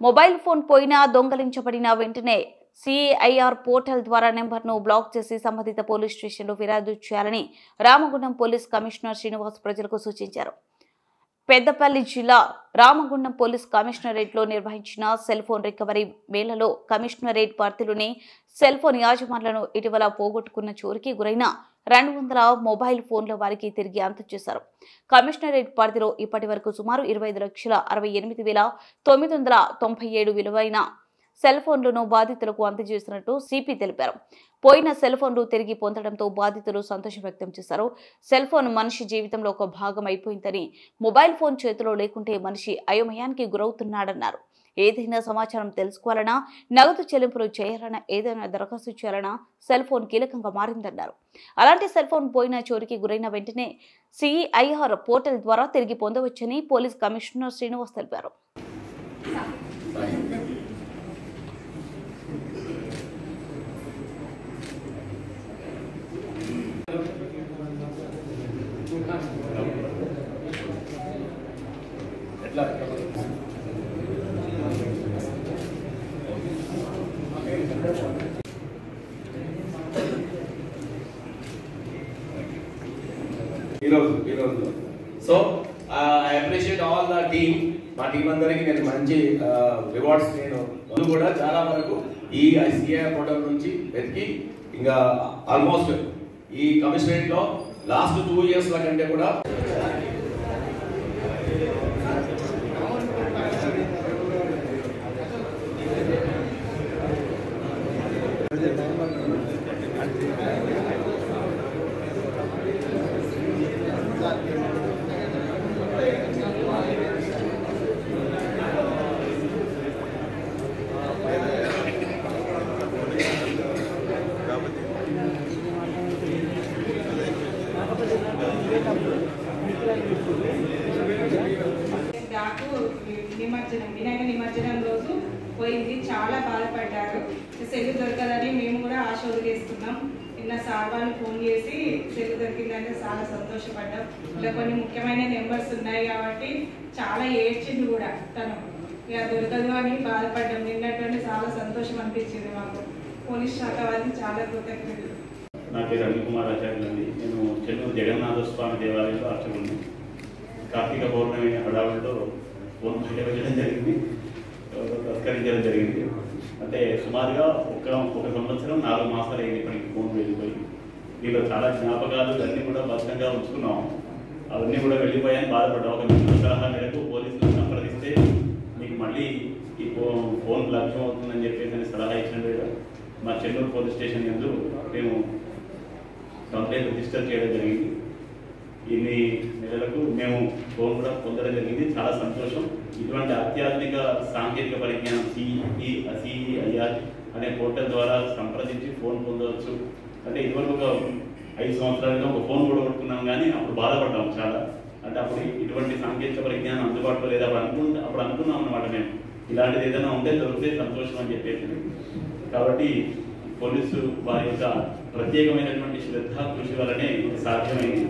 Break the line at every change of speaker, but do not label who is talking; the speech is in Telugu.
మొబైల్ ఫోన్ పోయినా దొంగలించబడిన వెంటనే సిఐఆర్ పోర్టల్ ద్వారా నెంబర్ను బ్లాక్ చేసి సంబంధిత పోలీస్ స్టేషన్లో ఫిర్యాదు చేయాలని రామగుండం పోలీస్ కమిషనర్ శ్రీనివాస్ ప్రజలకు సూచించారు. పెద్దపల్లి జిల్లా రామగుండం పోలీస్ కమిషనరేట్లో నిర్వహించిన సెల్ ఫోన్ రికవరీ మేళలో కమిషనరేట్ పరిధిలోని సెల్ ఫోన్ యాజమాన్లను ఇటీవల పోగొట్టుకున్న చోరీకి గురైన 200 మొబైల్ ఫోన్ల వారికి తిరిగి అందజేశారు. కమిషనరేట్ పరిధిలో ఇప్పటి వరకు సుమారు 25,68,997 విలువైన సెల్ ఫోన్లను బాధితులకు అందజేసినట్టు సిపి తెలిపారు. పోయిన సెల్ ఫోన్లు తిరిగి పొందడంతో బాధితులు సంతోషం వ్యక్తం చేశారు. సెల్ ఫోన్ మనిషి జీవితంలో ఒక భాగం అయిపోయిందని, మొబైల్ ఫోన్ చేతిలో లేకుంటే మనిషి అయోమయానికి గురవుతున్నాడన్నారు. ఏదైనా సమాచారం తెలుసుకోవాలన్నా, నగదు చెల్లింపులు చేయాలన్నా, ఏదైనా దరఖాస్తు చేయాలన్నా సెల్ ఫోన్ కీలకంగా మారిందన్నారు. అలాంటి సెల్ ఫోన్ పోయిన చోరీకి గురైన వెంటనే సిఐఆర్ పోర్టల్ ద్వారా తిరిగి పొందవచ్చని పోలీస్ కమిషనర్ శ్రీనివాస్ తెలిపారు.
So I appreciate all the team. మా టీం అందరికి నేను మంచి రివార్డ్స్ నేను కూడా చాలా వరకు ఈ సిఐ పోర్టల్ నుంచి వెతికి ఇంకా ఆల్మోస్ట్ ఈ కమిషనరేట్ లో లాస్ట్ 2 years ల కంటే కూడా
వినాయక నిమజ్జనం రోజు పోయింది. చాలా బాధపడ్డారు. సెల్ దొరకదని మేము కూడా ఆశ వదిలేస్తున్నాం. నిన్న సార్ వాళ్ళు ఫోన్ చేసి సెల్ దొరికిందంటే చాలా సంతోషపడ్డాం. ఇలా కొన్ని ముఖ్యమైన నెంబర్స్ ఉన్నాయి కాబట్టి చాలా ఏడ్చింది కూడా తను. ఇక దొరకదు అని బాధపడ్డాం. నిన్నటువంటి చాలా సంతోషం అనిపించింది మాకు. పోలీస్ శాఖ వారికి చాలా కృతజ్ఞతలు.
నా పేరు అనిల్ కుమార్ ఆచార్య అండి. నేను చెన్నూరు జగన్నాథ స్వామి దేవాలయంలో అర్చకుడిని. కార్తీక పౌర్ణమి హడావుల్లో ఫోన్ పెట్టడం జరిగింది, తస్కరించడం జరిగింది. అంటే సుమారుగా ఒక సంవత్సరం 4 మాసాలు అయింది ఇప్పటికి ఫోన్ వెళ్ళిపోయి. దీనిలో చాలా జ్ఞాపకాలు అన్నీ కూడా భద్రంగా ఉంచుకున్నాం. అవన్నీ కూడా వెళ్ళిపోయాయని బాధపడ్డాం. ఒక మిత్రుల సలహా మేరకు పోలీసులను సంప్రదిస్తే మీకు మళ్ళీ ఈ ఫోన్ లభ్యం అవుతుందని చెప్పేసి సలహా ఇచ్చినట్టుగా మా చెన్నూరు పోలీస్ స్టేషన్ యందు మేము కంప్లైంట్ రిజిస్టర్ చేయడం జరిగింది. ఇన్ని నెలలకు మేము ఫోన్ కూడా పొందడం జరిగింది. చాలా సంతోషం. ఇటువంటి అత్యాధునిక సాంకేతిక పరిజ్ఞానం సిఐఆర్ అనే పోర్టల్ ద్వారా సంప్రదించి ఫోన్ పొందవచ్చు. అంటే ఇదివరకు ఒక 5 సంవత్సరాలుగా ఒక ఫోన్ కూడా కొట్టుకున్నాం, కానీ అప్పుడు బాధపడ్డాం చాలా. అంటే అప్పుడు ఇటువంటి సాంకేతిక పరిజ్ఞానం అందుబాటులో లేదు. అప్పుడు అనుకున్నాం అన్నమాట మేము, ఇలాంటిది ఏదైనా ఉంటే దొరికితే సంతోషం అని చెప్పేసి. కాబట్టి పోలీసు వారి యొక్క ప్రత్యేకమైనటువంటి శ్రద్ధ కృషి వల్లనే ఇది సాధ్యమైంది.